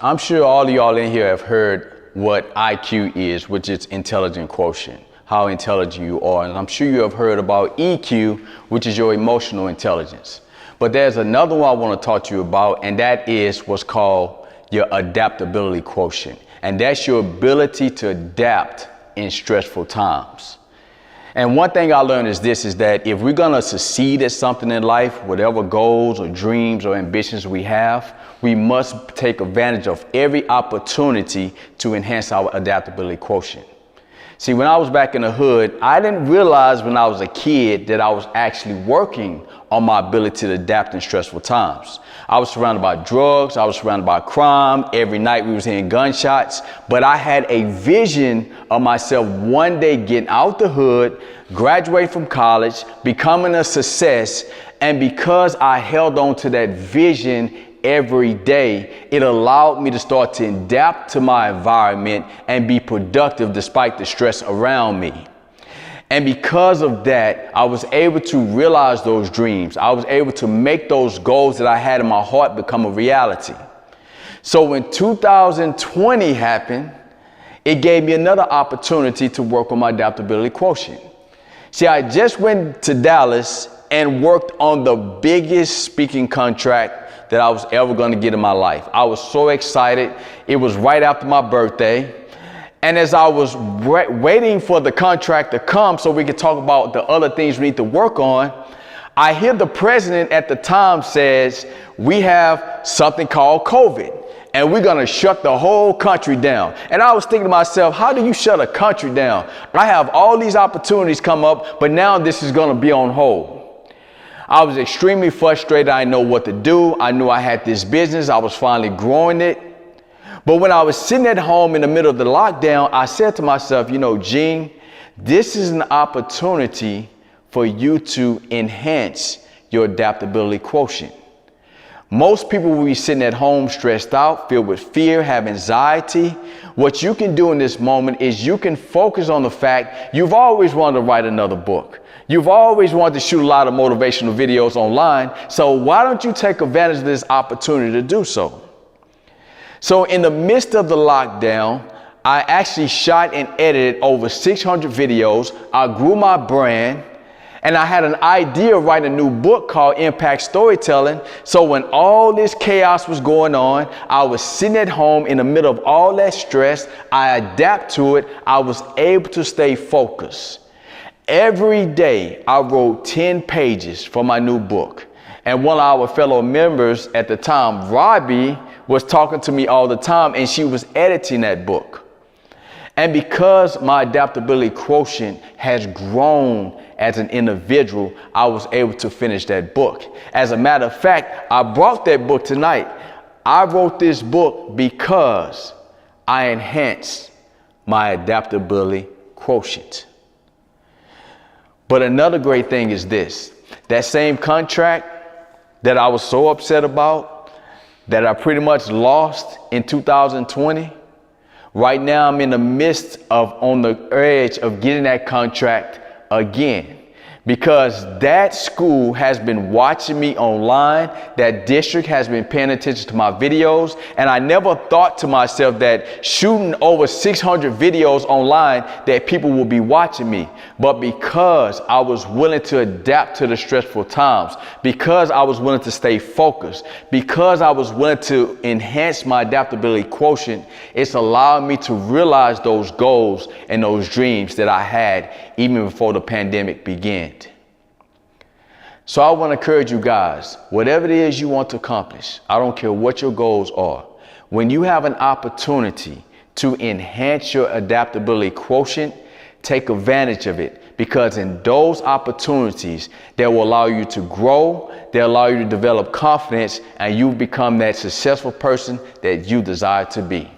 I'm sure all of y'all in here have heard what IQ is, which is intelligent quotient, how intelligent you are. And I'm sure you have heard about EQ, which is your emotional intelligence. But there's another one I want to talk to you about, and that is what's called your adaptability quotient. And that's your ability to adapt in stressful times. And one thing I learned is this, is that if we're going to succeed at something in life, whatever goals or dreams or ambitions we have, we must take advantage of every opportunity to enhance our adaptability quotient. See, when I was back in the hood, I didn't realize when I was a kid that I was actually working on my ability to adapt in stressful times. I was surrounded by drugs. I was surrounded by crime. Every night we was hearing gunshots. But I had a vision of myself one day getting out the hood, graduating from college, becoming a success. And because I held on to that vision every day, it allowed me to start to adapt to my environment and be productive despite the stress around me. And because of that, I was able to realize those dreams. I was able to make those goals that I had in my heart become a reality. So when 2020 happened, it gave me another opportunity to work on my adaptability quotient. See, I just went to Dallas and worked on the biggest speaking contract that I was ever going to get in my life. I was so excited. It was right after my birthday. And as I was waiting for the contract to come so we could talk about the other things we need to work on, I hear the president at the time says, we have something called COVID and we're going to shut the whole country down. And I was thinking to myself, how do you shut a country down? I have all these opportunities come up, but now this is going to be on hold. I was extremely frustrated. I didn't know what to do. I knew I had this business. I was finally growing it. But when I was sitting at home in the middle of the lockdown, I said to myself, you know, Gene, this is an opportunity for you to enhance your adaptability quotient. Most people will be sitting at home stressed out, filled with fear, have anxiety. What you can do in this moment is you can focus on the fact you've always wanted to write another book. You've always wanted to shoot a lot of motivational videos online. So why don't you take advantage of this opportunity to do so? So in the midst of the lockdown, I actually shot and edited over 600 videos. I grew my brand, and I had an idea of writing a new book called Impact Storytelling. So when all this chaos was going on, I was sitting at home in the middle of all that stress. I adapted to it. I was able to stay focused. Every day I wrote 10 pages for my new book. And one of our fellow members at the time, Robbie, was talking to me all the time, and she was editing that book. And because my adaptability quotient has grown as an individual, I was able to finish that book. As a matter of fact, I brought that book tonight. I wrote this book because I enhanced my adaptability quotient. But another great thing is this, that same contract that I was so upset about, that I pretty much lost in 2020. Right now, I'm in the midst of, on the edge of getting that contract again, because that school has been watching me online. That district has been paying attention to my videos. And I never thought to myself that shooting over 600 videos online that people will be watching me. But because I was willing to adapt to the stressful times, because I was willing to stay focused, because I was willing to enhance my adaptability quotient, it's allowed me to realize those goals and those dreams that I had even before the pandemic began. So I want to encourage you guys, whatever it is you want to accomplish, I don't care what your goals are, when you have an opportunity to enhance your adaptability quotient, take advantage of it, because in those opportunities, they will allow you to grow, they'll allow you to develop confidence, and you become that successful person that you desire to be.